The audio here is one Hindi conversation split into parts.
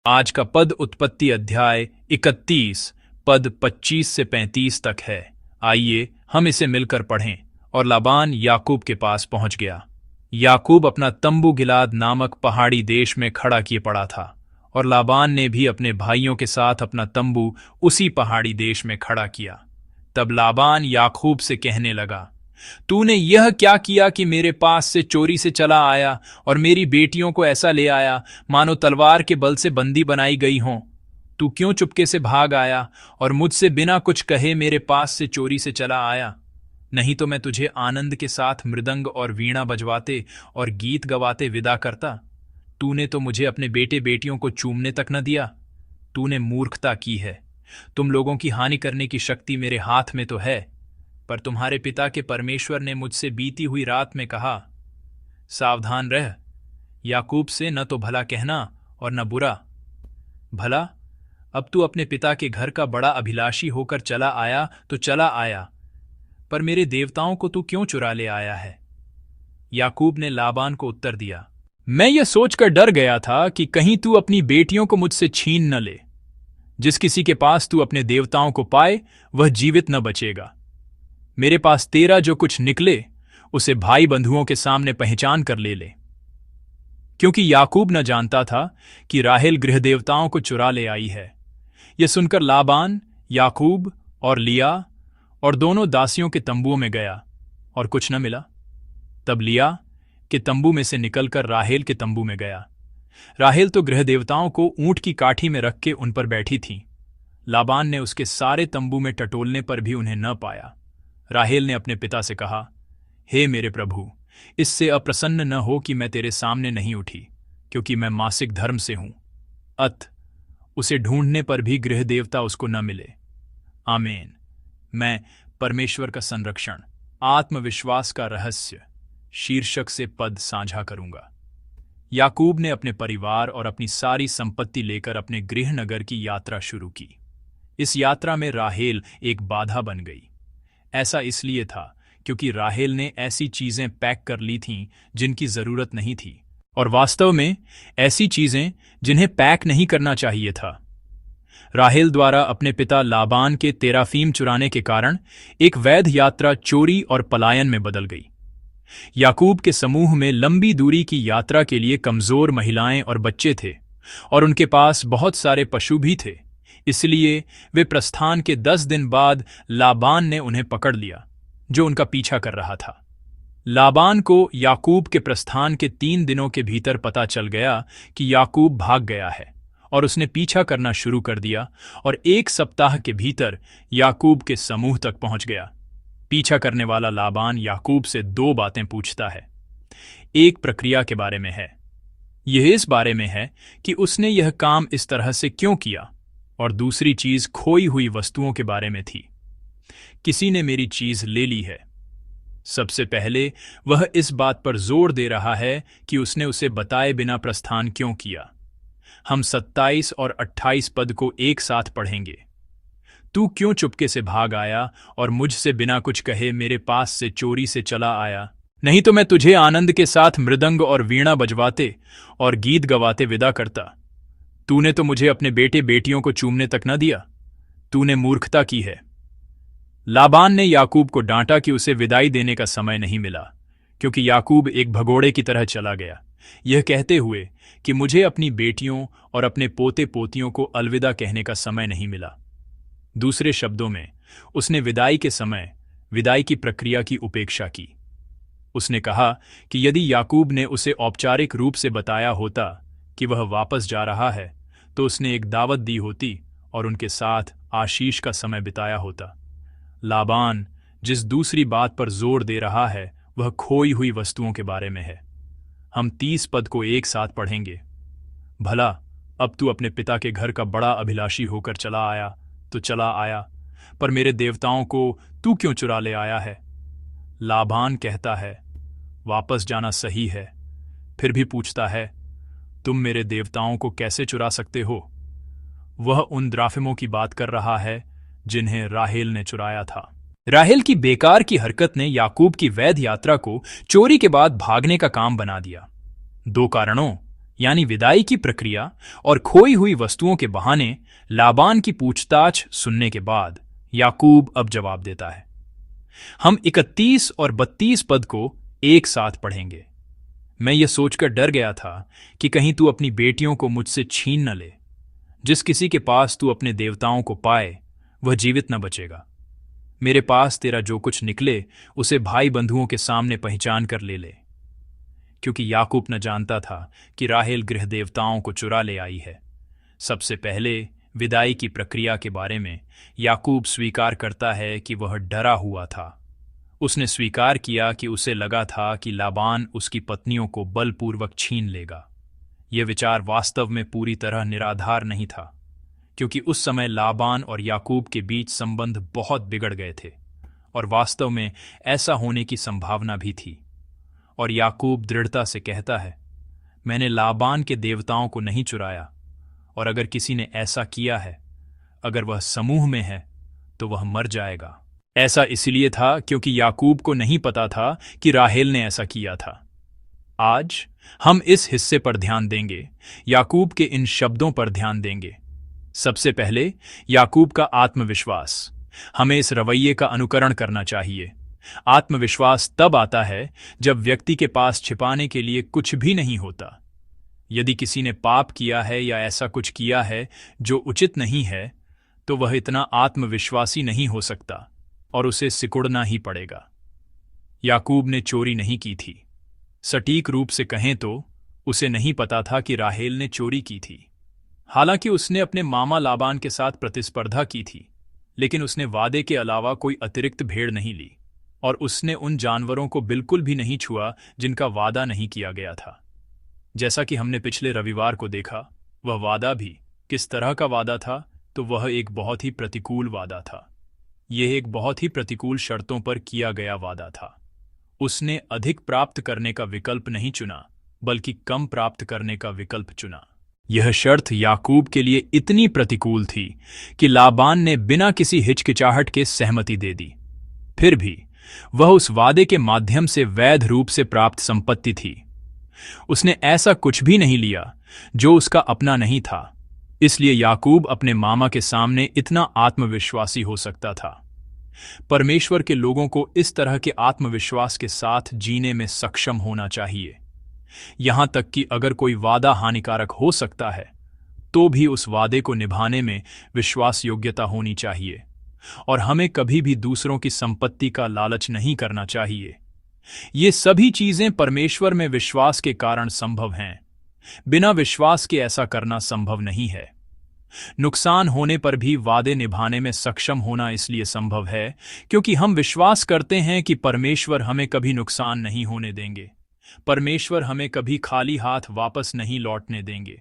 आज का पद उत्पत्ति अध्याय 31 पद 25 से 35 तक है। आइए हम इसे मिलकर पढ़ें। और लाबान याकूब के पास पहुंच गया। याकूब अपना तंबू गिलाद नामक पहाड़ी देश में खड़ा किए पड़ा था, और लाबान ने भी अपने भाइयों के साथ अपना तंबू उसी पहाड़ी देश में खड़ा किया। तब लाबान याकूब से कहने लगा, तूने यह क्या किया कि मेरे पास से चोरी से चला आया और मेरी बेटियों को ऐसा ले आया मानो तलवार के बल से बंदी बनाई गई हों। तू क्यों चुपके से भाग आया और मुझसे बिना कुछ कहे मेरे पास से चोरी से चला आया? नहीं तो मैं तुझे आनंद के साथ मृदंग और वीणा बजवाते और गीत गवाते विदा करता। तूने तो मुझे अपने बेटे बेटियों को चूमने तक न दिया। तूने मूर्खता की है। तुम लोगों की हानि करने की शक्ति मेरे हाथ में तो है, पर तुम्हारे पिता के परमेश्वर ने मुझसे बीती हुई रात में कहा, सावधान रह, याकूब से न तो भला कहना और न बुरा। भला अब तू अपने पिता के घर का बड़ा अभिलाषी होकर चला आया तो चला आया, पर मेरे देवताओं को तू क्यों चुरा ले आया है? याकूब ने लाबान को उत्तर दिया, मैं यह सोचकर डर गया था कि कहीं तू अपनी बेटियों को मुझसे छीन न ले। जिस किसी के पास तू अपने देवताओं को पाए वह जीवित न बचेगा। मेरे पास तेरा जो कुछ निकले उसे भाई बंधुओं के सामने पहचान कर ले ले। क्योंकि याकूब न जानता था कि राहेल गृह देवताओं को चुरा ले आई है। यह सुनकर लाबान, याकूब और लिया और दोनों दासियों के तंबुओं में गया, और कुछ न मिला। तब लिया के तंबू में से निकलकर राहेल के तंबू में गया। राहेल तो गृह देवताओं को ऊंट की काठी में रख के उन पर बैठी थी। लाबान ने उसके सारे तंबू में टटोलने पर भी उन्हें न पाया। राहेल ने अपने पिता से कहा, हे मेरे प्रभु, इससे अप्रसन्न न हो कि मैं तेरे सामने नहीं उठी, क्योंकि मैं मासिक धर्म से हूं। अत उसे ढूंढने पर भी गृह देवता उसको न मिले। आमीन। मैं परमेश्वर का संरक्षण, आत्मविश्वास का रहस्य शीर्षक से पद साझा करूंगा। याकूब ने अपने परिवार और अपनी सारी संपत्ति लेकर अपने गृह नगर की यात्रा शुरू की। इस यात्रा में राहेल एक बाधा बन गई। ऐसा इसलिए था क्योंकि राहेल ने ऐसी चीजें पैक कर ली थीं जिनकी जरूरत नहीं थी, और वास्तव में ऐसी चीजें जिन्हें पैक नहीं करना चाहिए था। राहेल द्वारा अपने पिता लाबान के तेराफीम चुराने के कारण एक वैध यात्रा चोरी और पलायन में बदल गई। याकूब के समूह में लंबी दूरी की यात्रा के लिए कमजोर महिलाएं और बच्चे थे, और उनके पास बहुत सारे पशु भी थे। इसलिए वे प्रस्थान के 10 दिन बाद लाबान ने उन्हें पकड़ लिया, जो उनका पीछा कर रहा था। लाबान को याकूब के प्रस्थान के 3 दिनों के भीतर पता चल गया कि याकूब भाग गया है, और उसने पीछा करना शुरू कर दिया, और 1 सप्ताह के भीतर याकूब के समूह तक पहुंच गया। पीछा करने वाला लाबान याकूब से 2 बातें पूछता है। एक प्रक्रिया के बारे में है, यह इस बारे में है कि उसने यह काम इस तरह से क्यों किया, और दूसरी चीज खोई हुई वस्तुओं के बारे में थी। किसी ने मेरी चीज ले ली है। सबसे पहले वह इस बात पर जोर दे रहा है कि उसने उसे बताए बिना प्रस्थान क्यों किया। हम 27 और 28 पद को एक साथ पढ़ेंगे। तू क्यों चुपके से भाग आया और मुझसे बिना कुछ कहे मेरे पास से चोरी से चला आया? नहीं तो मैं तुझे आनंद के साथ मृदंग और वीणा बजवाते और गीत गवाते विदा करता। तूने तो मुझे अपने बेटे बेटियों को चूमने तक न दिया। तूने मूर्खता की है। लाबान ने याकूब को डांटा कि उसे विदाई देने का समय नहीं मिला, क्योंकि याकूब एक भगोड़े की तरह चला गया, यह कहते हुए कि मुझे अपनी बेटियों और अपने पोते पोतियों को अलविदा कहने का समय नहीं मिला। दूसरे शब्दों में, उसने विदाई के समय विदाई की प्रक्रिया की उपेक्षा की। उसने कहा कि यदि याकूब ने उसे औपचारिक रूप से बताया होता कि वह वापस जा रहा है, तो उसने एक दावत दी होती और उनके साथ आशीष का समय बिताया होता। लाबान जिस दूसरी बात पर जोर दे रहा है वह खोई हुई वस्तुओं के बारे में है। हम 30 पद को एक साथ पढ़ेंगे। भला अब तू अपने पिता के घर का बड़ा अभिलाषी होकर चला आया तो चला आया, पर मेरे देवताओं को तू क्यों चुरा ले आया है? लाबान कहता है, वापस जाना सही है, फिर भी पूछता है, तुम मेरे देवताओं को कैसे चुरा सकते हो? वह उन द्राफिमों की बात कर रहा है जिन्हें राहेल ने चुराया था। राहेल की बेकार की हरकत ने याकूब की वैध यात्रा को चोरी के बाद भागने का काम बना दिया। 2 कारणों यानी विदाई की प्रक्रिया और खोई हुई वस्तुओं के बहाने लाबान की पूछताछ सुनने के बाद याकूब अब जवाब देता है। हम 31 और 32 पद को एक साथ पढ़ेंगे। मैं ये सोचकर डर गया था कि कहीं तू अपनी बेटियों को मुझसे छीन न ले। जिस किसी के पास तू अपने देवताओं को पाए वह जीवित न बचेगा। मेरे पास तेरा जो कुछ निकले उसे भाई बंधुओं के सामने पहचान कर ले ले, क्योंकि याकूब न जानता था कि राहेल गृह देवताओं को चुरा ले आई है। सबसे पहले विदाई की प्रक्रिया के बारे में याकूब स्वीकार करता है कि वह डरा हुआ था। उसने स्वीकार किया कि उसे लगा था कि लाबान उसकी पत्नियों को बलपूर्वक छीन लेगा। यह विचार वास्तव में पूरी तरह निराधार नहीं था, क्योंकि उस समय लाबान और याकूब के बीच संबंध बहुत बिगड़ गए थे और वास्तव में ऐसा होने की संभावना भी थी। और याकूब दृढ़ता से कहता है, मैंने लाबान के देवताओं को नहीं चुराया, और अगर किसी ने ऐसा किया है, अगर वह समूह में है, तो वह मर जाएगा। ऐसा इसलिए था क्योंकि याकूब को नहीं पता था कि राहेल ने ऐसा किया था। आज हम इस हिस्से पर ध्यान देंगे, याकूब के इन शब्दों पर ध्यान देंगे। सबसे पहले याकूब का आत्मविश्वास। हमें इस रवैये का अनुकरण करना चाहिए। आत्मविश्वास तब आता है जब व्यक्ति के पास छिपाने के लिए कुछ भी नहीं होता। यदि किसी ने पाप किया है या ऐसा कुछ किया है जो उचित नहीं है, तो वह इतना आत्मविश्वासी नहीं हो सकता और उसे सिकुड़ना ही पड़ेगा। याकूब ने चोरी नहीं की थी। सटीक रूप से कहें तो उसे नहीं पता था कि राहेल ने चोरी की थी। हालांकि उसने अपने मामा लाबान के साथ प्रतिस्पर्धा की थी, लेकिन उसने वादे के अलावा कोई अतिरिक्त भेड़ नहीं ली, और उसने उन जानवरों को बिल्कुल भी नहीं छुआ जिनका वादा नहीं किया गया था। जैसा कि हमने पिछले रविवार को देखा, वह वादा भी किस तरह का वादा था, तो वह एक बहुत ही प्रतिकूल वादा था। यह एक बहुत ही प्रतिकूल शर्तों पर किया गया वादा था। उसने अधिक प्राप्त करने का विकल्प नहीं चुना, बल्कि कम प्राप्त करने का विकल्प चुना। यह शर्त याकूब के लिए इतनी प्रतिकूल थी कि लाबान ने बिना किसी हिचकिचाहट के सहमति दे दी। फिर भी वह उस वादे के माध्यम से वैध रूप से प्राप्त संपत्ति थी। उसने ऐसा कुछ भी नहीं लिया जो उसका अपना नहीं था। इसलिए याकूब अपने मामा के सामने इतना आत्मविश्वासी हो सकता था। परमेश्वर के लोगों को इस तरह के आत्मविश्वास के साथ जीने में सक्षम होना चाहिए। यहां तक कि अगर कोई वादा हानिकारक हो सकता है, तो भी उस वादे को निभाने में विश्वास योग्यता होनी चाहिए, और हमें कभी भी दूसरों की संपत्ति का लालच नहीं करना चाहिए। ये सभी चीजें परमेश्वर में विश्वास के कारण संभव हैं। बिना विश्वास के ऐसा करना संभव नहीं है। नुकसान होने पर भी वादे निभाने में सक्षम होना इसलिए संभव है क्योंकि हम विश्वास करते हैं कि परमेश्वर हमें कभी नुकसान नहीं होने देंगे। परमेश्वर हमें कभी खाली हाथ वापस नहीं लौटने देंगे,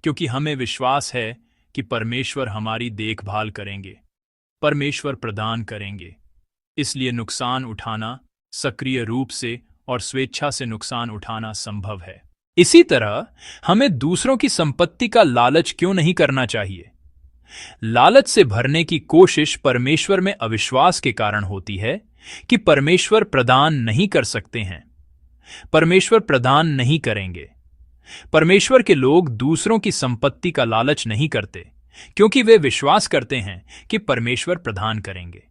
क्योंकि हमें विश्वास है कि परमेश्वर हमारी देखभाल करेंगे, परमेश्वर प्रदान करेंगे। इसलिए नुकसान उठाना, सक्रिय रूप से और स्वेच्छा से नुकसान उठाना संभव है। इसी तरह हमें दूसरों की संपत्ति का लालच क्यों नहीं करना चाहिए? लालच से भरने की कोशिश परमेश्वर में अविश्वास के कारण होती है कि परमेश्वर प्रदान नहीं कर सकते हैं। परमेश्वर प्रदान नहीं करेंगे। परमेश्वर के लोग दूसरों की संपत्ति का लालच नहीं करते क्योंकि वे विश्वास करते हैं कि परमेश्वर प्रदान करेंगे।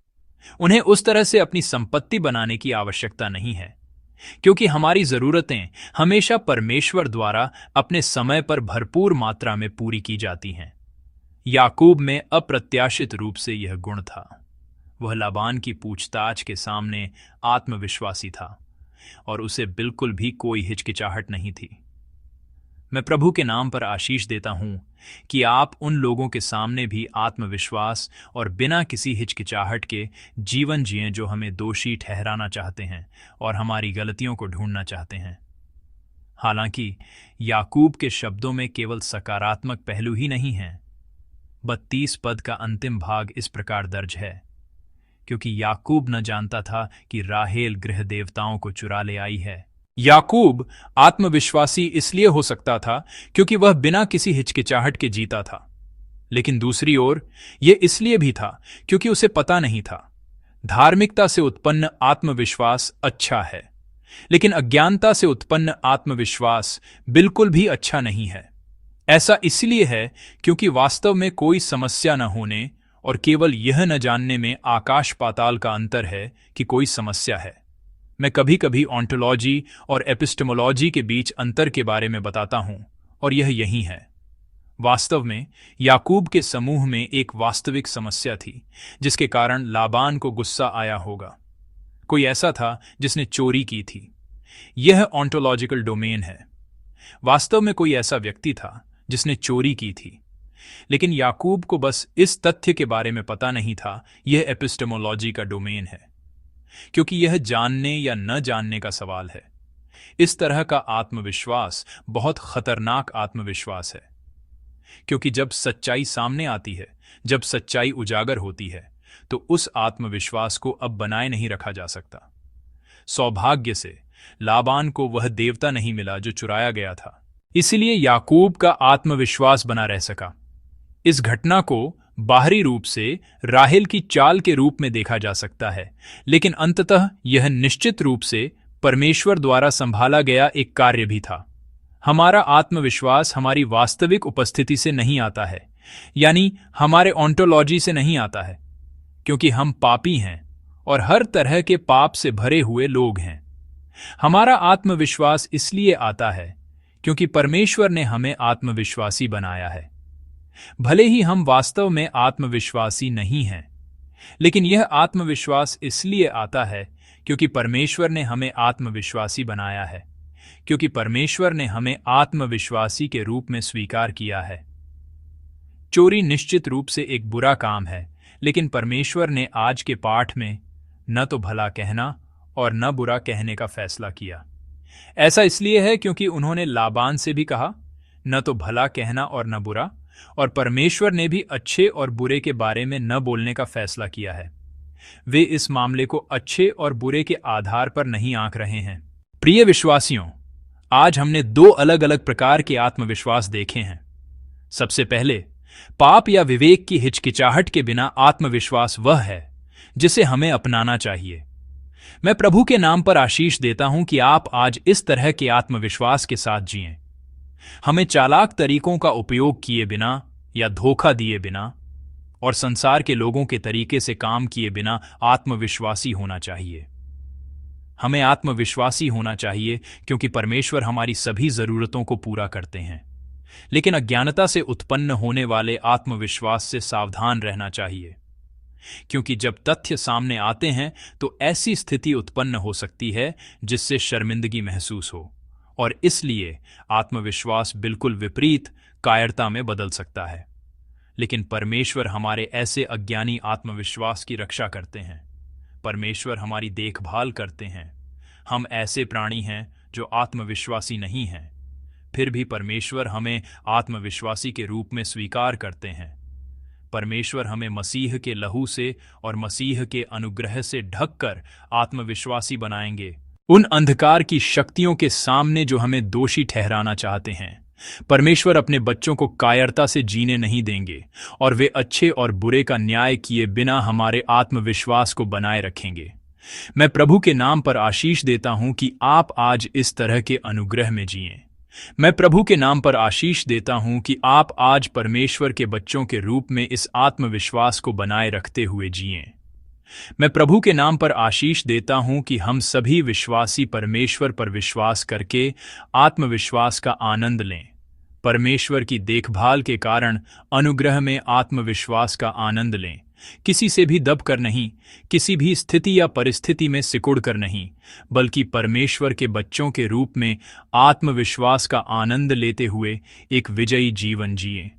उन्हें उस तरह से अपनी संपत्ति बनाने की आवश्यकता नहीं है, क्योंकि हमारी जरूरतें हमेशा परमेश्वर द्वारा अपने समय पर भरपूर मात्रा में पूरी की जाती हैं। याकूब में अप्रत्याशित रूप से यह गुण था। वह लाबान की पूछताछ के सामने आत्मविश्वासी था और उसे बिल्कुल भी कोई हिचकिचाहट नहीं थी। मैं प्रभु के नाम पर आशीष देता हूं कि आप उन लोगों के सामने भी आत्मविश्वास और बिना किसी हिचकिचाहट के जीवन जिएं जो हमें दोषी ठहराना चाहते हैं और हमारी गलतियों को ढूंढना चाहते हैं। हालांकि याकूब के शब्दों में केवल सकारात्मक पहलू ही नहीं हैं। 32 पद का अंतिम भाग इस प्रकार दर्ज है, क्योंकि याकूब न जानता था कि राहेल गृह देवताओं को चुरा ले आई है। याकूब आत्मविश्वासी इसलिए हो सकता था क्योंकि वह बिना किसी हिचकिचाहट के जीता था, लेकिन दूसरी ओर यह इसलिए भी था क्योंकि उसे पता नहीं था। धार्मिकता से उत्पन्न आत्मविश्वास अच्छा है, लेकिन अज्ञानता से उत्पन्न आत्मविश्वास बिल्कुल भी अच्छा नहीं है। ऐसा इसलिए है क्योंकि वास्तव में कोई समस्या न होने और केवल यह न जानने में आकाश पाताल का अंतर है कि कोई समस्या है। मैं कभी कभी ऑन्टोलॉजी और एपिस्टेमोलॉजी के बीच अंतर के बारे में बताता हूं, और यह यही है। वास्तव में याकूब के समूह में एक वास्तविक समस्या थी जिसके कारण लाबान को गुस्सा आया होगा। कोई ऐसा था जिसने चोरी की थी। यह ऑन्टोलॉजिकल डोमेन है। वास्तव में कोई ऐसा व्यक्ति था जिसने चोरी की थी, लेकिन याकूब को बस इस तथ्य के बारे में पता नहीं था। यह एपिस्टेमोलॉजी का डोमेन है, क्योंकि यह जानने या न जानने का सवाल है। इस तरह का आत्मविश्वास बहुत खतरनाक आत्मविश्वास है, क्योंकि जब सच्चाई सामने आती है, जब सच्चाई उजागर होती है, तो उस आत्मविश्वास को अब बनाए नहीं रखा जा सकता। सौभाग्य से लाबान को वह देवता नहीं मिला जो चुराया गया था, इसलिए याकूब का आत्मविश्वास बना रह सका। इस घटना को बाहरी रूप से राहेल की चाल के रूप में देखा जा सकता है, लेकिन अंततः यह निश्चित रूप से परमेश्वर द्वारा संभाला गया एक कार्य भी था। हमारा आत्मविश्वास हमारी वास्तविक उपस्थिति से नहीं आता है, यानी हमारे ऑन्टोलॉजी से नहीं आता है, क्योंकि हम पापी हैं और हर तरह के पाप से भरे हुए लोग हैं। हमारा आत्मविश्वास इसलिए आता है क्योंकि परमेश्वर ने हमें आत्मविश्वासी बनाया है। भले ही हम वास्तव में आत्मविश्वासी नहीं हैं, लेकिन यह आत्मविश्वास इसलिए आता है क्योंकि परमेश्वर ने हमें आत्मविश्वासी बनाया है, क्योंकि परमेश्वर ने हमें आत्मविश्वासी के रूप में स्वीकार किया है। चोरी निश्चित रूप से एक बुरा काम है, लेकिन परमेश्वर ने आज के पाठ में न तो भला कहना और न बुरा कहने का फैसला किया। ऐसा इसलिए है क्योंकि उन्होंने लाबान से भी कहा न तो भला कहना और न बुरा, और परमेश्वर ने भी अच्छे और बुरे के बारे में न बोलने का फैसला किया है। वे इस मामले को अच्छे और बुरे के आधार पर नहीं आंक रहे हैं। प्रिय विश्वासियों, आज हमने दो अलग अलग प्रकार के आत्मविश्वास देखे हैं। सबसे पहले, पाप या विवेक की हिचकिचाहट के बिना आत्मविश्वास वह है जिसे हमें अपनाना चाहिए। मैं प्रभु के नाम पर आशीष देता हूं कि आप आज इस तरह के आत्मविश्वास के साथ जिएं। हमें चालाक तरीकों का उपयोग किए बिना या धोखा दिए बिना और संसार के लोगों के तरीके से काम किए बिना आत्मविश्वासी होना चाहिए। हमें आत्मविश्वासी होना चाहिए क्योंकि परमेश्वर हमारी सभी जरूरतों को पूरा करते हैं, लेकिन अज्ञानता से उत्पन्न होने वाले आत्मविश्वास से सावधान रहना चाहिए, क्योंकि जब तथ्य सामने आते हैं तो ऐसी स्थिति उत्पन्न हो सकती है जिससे शर्मिंदगी महसूस हो, और इसलिए आत्मविश्वास बिल्कुल विपरीत कायरता में बदल सकता है। लेकिन परमेश्वर हमारे ऐसे अज्ञानी आत्मविश्वास की रक्षा करते हैं। परमेश्वर हमारी देखभाल करते हैं। हम ऐसे प्राणी हैं जो आत्मविश्वासी नहीं हैं, फिर भी परमेश्वर हमें आत्मविश्वासी के रूप में स्वीकार करते हैं। परमेश्वर हमें मसीह के लहू से और मसीह के अनुग्रह से ढककर आत्मविश्वासी बनाएंगे। उन अंधकार की शक्तियों के सामने जो हमें दोषी ठहराना चाहते हैं, परमेश्वर अपने बच्चों को कायरता से जीने नहीं देंगे, और वे अच्छे और बुरे का न्याय किए बिना हमारे आत्मविश्वास को बनाए रखेंगे। मैं प्रभु के नाम पर आशीष देता हूं कि आप आज इस तरह के अनुग्रह में जिएं। मैं प्रभु के नाम पर आशीष देता हूं कि आप आज परमेश्वर के बच्चों के रूप में इस आत्मविश्वास को बनाए रखते हुए जिएं। मैं प्रभु के नाम पर आशीष देता हूं कि हम सभी विश्वासी परमेश्वर पर विश्वास करके आत्मविश्वास का आनंद लें। परमेश्वर की देखभाल के कारण अनुग्रह में आत्मविश्वास का आनंद लें। किसी से भी दबकर नहीं, किसी भी स्थिति या परिस्थिति में सिकुड़ कर नहीं, बल्कि परमेश्वर के बच्चों के रूप में आत्मविश्वास का आनंद लेते हुए एक विजयी जीवन जिए।